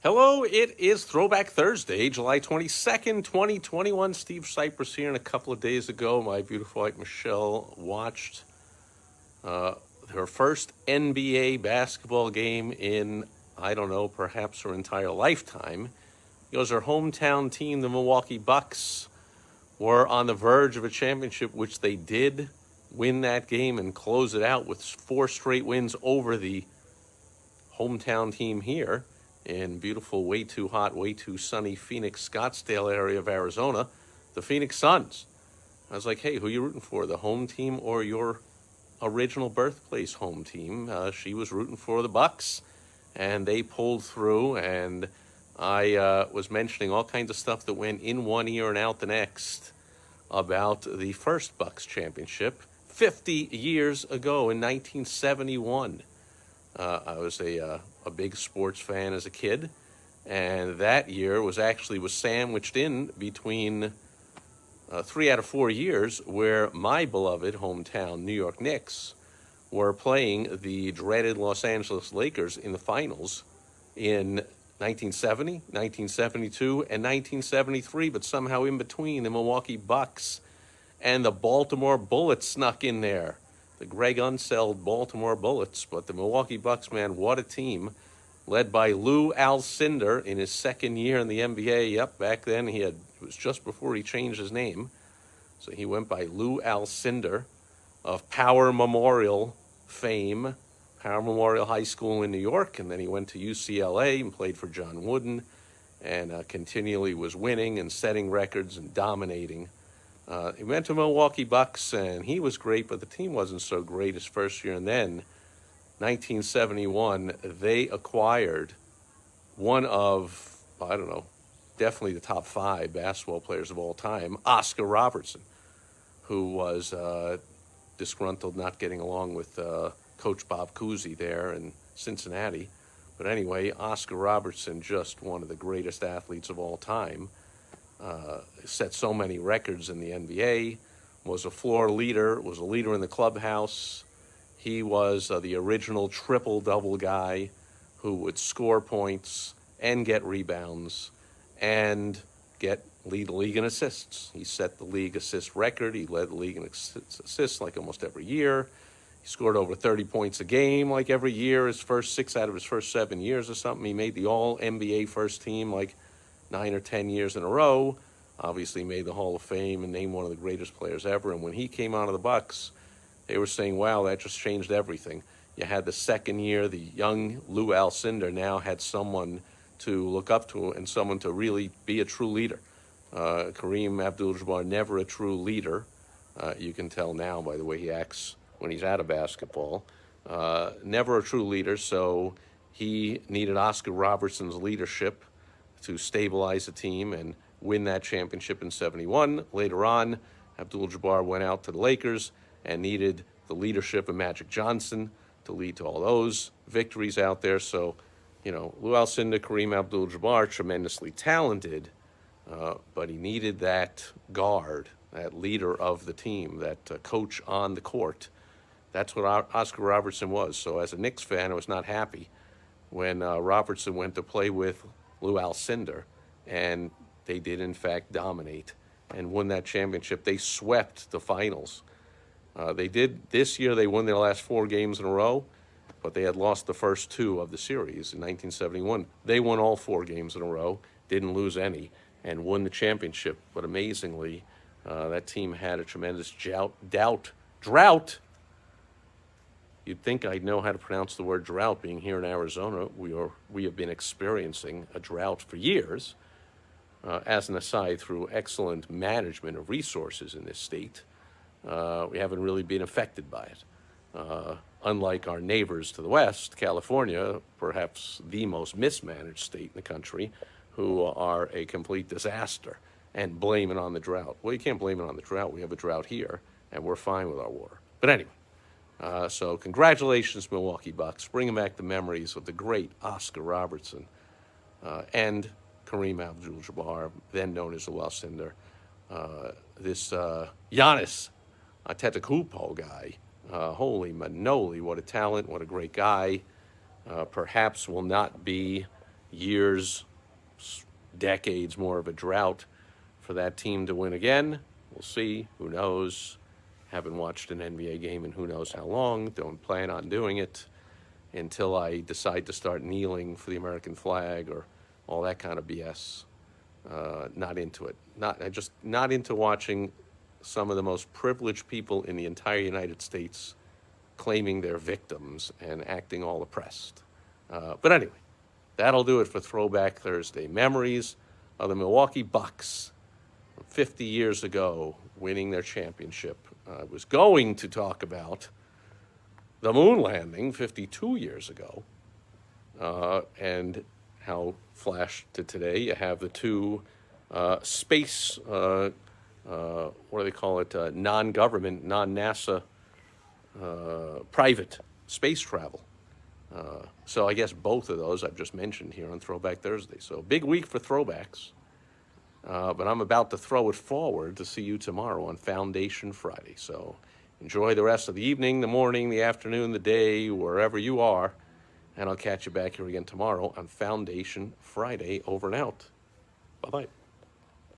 Hello, it is Throwback Thursday, July 22nd, 2021. Steve Sipress here, and a couple of days ago, my beautiful wife Michelle watched her first NBA basketball game in, I don't know, perhaps her entire lifetime. Because her hometown team, the Milwaukee Bucks, were on the verge of a championship, which they did win that game and close it out with 4 straight wins over the hometown team here in beautiful, way too hot, way too sunny Phoenix, Scottsdale area of Arizona, the Phoenix Suns. I was like, hey, who are you rooting for, the home team or your original birthplace home team? She was rooting for the Bucks, and they pulled through, and I was mentioning all kinds of stuff that went in one ear and out the next about the first Bucks championship 50 years ago in 1971. I was a big sports fan as a kid, and that year was sandwiched in between 3 out of 4 years where my beloved hometown New York Knicks were playing the dreaded Los Angeles Lakers in the finals in 1970, 1972, and 1973, but somehow in between the Milwaukee Bucks and the Baltimore Bullets snuck in there. The Greg Unseld Baltimore Bullets, but the Milwaukee Bucks, man, what a team, led by Lou Alcindor in his second year in the NBA. Yep, back then it was just before he changed his name, so he went by Lou Alcindor of Power Memorial fame, Power Memorial High School in New York, and then he went to UCLA and played for John Wooden, and continually was winning and setting records and dominating. He went to Milwaukee Bucks, and he was great, but the team wasn't so great his first year. And then, 1971, they acquired one of, I don't know, definitely the top 5 basketball players of all time, Oscar Robertson, who was disgruntled not getting along with Coach Bob Cousy there in Cincinnati. But anyway, Oscar Robertson, just one of the greatest athletes of all time. Set so many records in the NBA, was a floor leader, was a leader in the clubhouse. He was the original triple-double guy who would score points and get rebounds and lead the league in assists. He set the league assist record. He led the league in assists like almost every year. He scored over 30 points a game like every year, his first 6 out of his first 7 years or something. He made the All-NBA first team like 9 or 10 years in a row. Obviously made the Hall of Fame and named one of the greatest players ever. And when he came out of the Bucks, they were saying, wow, that just changed everything. You had the second year, the young Lou Alcindor now had someone to look up to and someone to really be a true leader. Kareem Abdul-Jabbar, never a true leader. You can tell now by the way he acts when he's out of basketball. Never a true leader, so he needed Oscar Robertson's leadership to stabilize the team and win that championship in 71. Later on, Abdul-Jabbar went out to the Lakers and needed the leadership of Magic Johnson to lead to all those victories out there. So, Lou Alcindor, Kareem Abdul-Jabbar, tremendously talented, but he needed that guard, that leader of the team, that coach on the court. That's what Oscar Robertson was. So as a Knicks fan, I was not happy when Robertson went to play with Lou Alcindor, and they did in fact dominate and won that championship. They swept the finals. This year they won their last 4 games in a row, but they had lost the first 2 of the series in 1971. They won all 4 games in a row, didn't lose any, and won the championship. But amazingly, that team had a tremendous drought. You'd think I'd know how to pronounce the word drought, being here in Arizona. We have been experiencing a drought for years. As an aside, through excellent management of resources in this state, we haven't really been affected by it. Unlike our neighbors to the west, California, perhaps the most mismanaged state in the country, who are a complete disaster and blame it on the drought. Well, you can't blame it on the drought. We have a drought here, and we're fine with our water. But anyway. So congratulations, Milwaukee Bucks, bringing back the memories of the great Oscar Robertson and Kareem Abdul-Jabbar, then known as Lou Alcindor. This Giannis Antetokounmpo guy, holy manoli, what a talent, what a great guy. Perhaps will not be years, decades more of a drought for that team to win again. We'll see. Who knows? Haven't watched an NBA game in who knows how long. Don't plan on doing it until I decide to start kneeling for the American flag or all that kind of BS. Not into it. Not into watching some of the most privileged people in the entire United States claiming they're victims and acting all oppressed. But anyway, that'll do it for Throwback Thursday. Memories of the Milwaukee Bucks 50 years ago winning their championship. I was going to talk about the moon landing 52 years ago, and how flash to today you have the two space, what do they call it, non-government, non-NASA, private space travel. So I guess both of those I've just mentioned here on Throwback Thursday. So big week for throwbacks, but I'm about to throw it forward to see you tomorrow on Foundation Friday. So enjoy the rest of the evening, the morning, the afternoon, the day, wherever you are. And I'll catch you back here again tomorrow on Foundation Friday. Over and out. Bye-bye.